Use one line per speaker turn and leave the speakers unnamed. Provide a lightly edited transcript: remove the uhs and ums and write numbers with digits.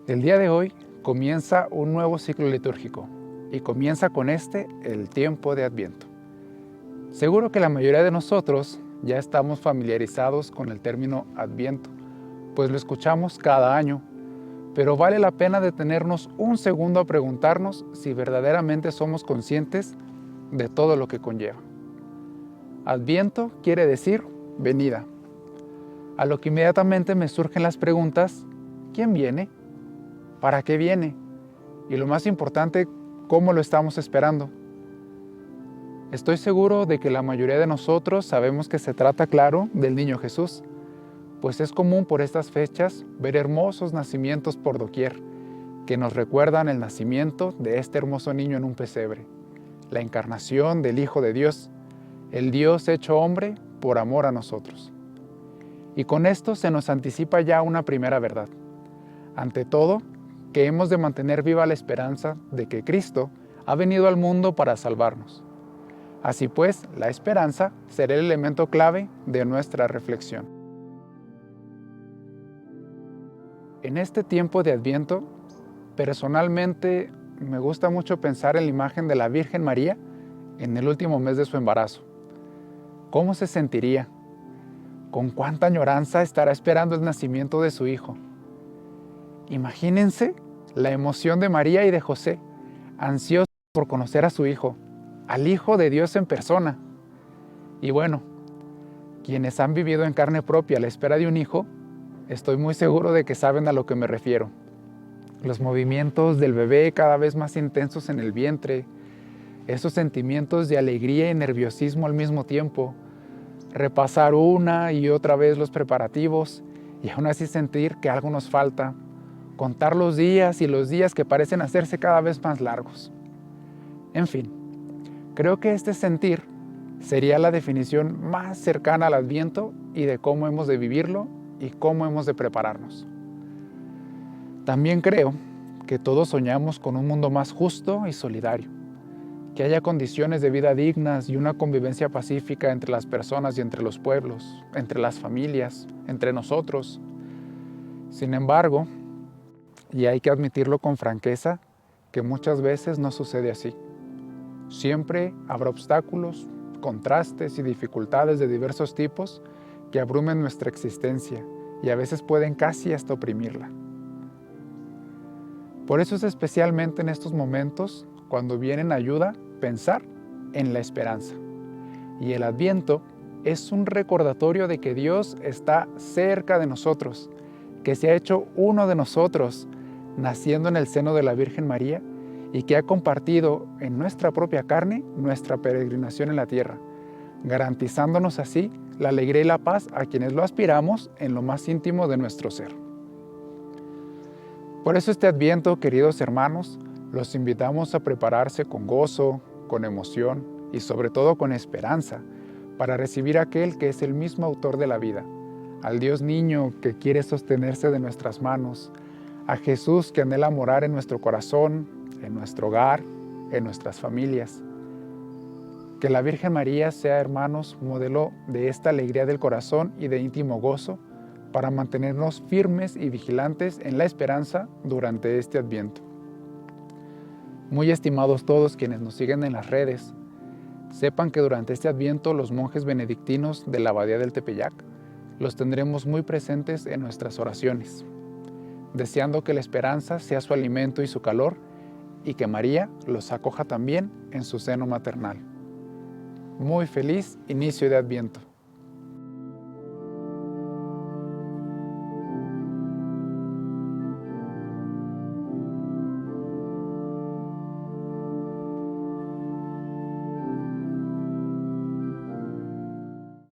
El día de hoy comienza un nuevo ciclo litúrgico y comienza con el tiempo de Adviento. Seguro que la mayoría de nosotros ya estamos familiarizados con el término Adviento, pues lo escuchamos cada año, pero vale la pena detenernos un segundo a preguntarnos si verdaderamente somos conscientes de todo lo que conlleva. Adviento quiere decir venida, a lo que inmediatamente me surgen las preguntas: ¿quién viene? ¿Para qué viene? Y lo más importante, ¿cómo lo estamos esperando? Estoy seguro de que la mayoría de nosotros sabemos que se trata, claro, del niño Jesús, pues es común por estas fechas ver hermosos nacimientos por doquier, que nos recuerdan el nacimiento de este hermoso niño en un pesebre, la encarnación del Hijo de Dios, el Dios hecho hombre por amor a nosotros. Y con esto se nos anticipa ya una primera verdad. Ante todo, que hemos de mantener viva la esperanza de que Cristo ha venido al mundo para salvarnos. Así pues, la esperanza será el elemento clave de nuestra reflexión. En este tiempo de Adviento, personalmente me gusta mucho pensar en la imagen de la Virgen María en el último mes de su embarazo. ¿Cómo se sentiría? ¿Con cuánta añoranza estará esperando el nacimiento de su hijo? Imagínense la emoción de María y de José, ansiosos por conocer a su hijo, al Hijo de Dios en persona. Y bueno, quienes han vivido en carne propia la espera de un hijo, estoy muy seguro de que saben a lo que me refiero. Los movimientos del bebé cada vez más intensos en el vientre, esos sentimientos de alegría y nerviosismo al mismo tiempo, repasar una y otra vez los preparativos y aún así sentir que algo nos falta, contar los días y los días que parecen hacerse cada vez más largos. En fin, creo que este sentir sería la definición más cercana al Adviento y de cómo hemos de vivirlo y cómo hemos de prepararnos. También creo que todos soñamos con un mundo más justo y solidario, que haya condiciones de vida dignas y una convivencia pacífica entre las personas y entre los pueblos, entre las familias, entre nosotros. Sin embargo, y hay que admitirlo con franqueza, que muchas veces no sucede así. Siempre habrá obstáculos, contrastes y dificultades de diversos tipos que abrumen nuestra existencia y a veces pueden casi hasta oprimirla. Por eso es especialmente en estos momentos cuando viene en ayuda pensar en la esperanza. Y el Adviento es un recordatorio de que Dios está cerca de nosotros, que se ha hecho uno de nosotros, naciendo en el seno de la Virgen María y que ha compartido en nuestra propia carne nuestra peregrinación en la tierra, garantizándonos así la alegría y la paz a quienes lo aspiramos en lo más íntimo de nuestro ser. Por eso este Adviento, queridos hermanos, los invitamos a prepararse con gozo, con emoción y sobre todo con esperanza para recibir a aquel que es el mismo autor de la vida, al Dios niño que quiere sostenerse de nuestras manos, a Jesús que anhela morar en nuestro corazón, en nuestro hogar, en nuestras familias. Que la Virgen María sea, hermanos, modelo de esta alegría del corazón y de íntimo gozo para mantenernos firmes y vigilantes en la esperanza durante este Adviento. Muy estimados todos quienes nos siguen en las redes, sepan que durante este Adviento los monjes benedictinos de la Abadía del Tepeyac los tendremos muy presentes en nuestras oraciones, deseando que la esperanza sea su alimento y su calor y que María los acoja también en su seno maternal. Muy feliz inicio de Adviento.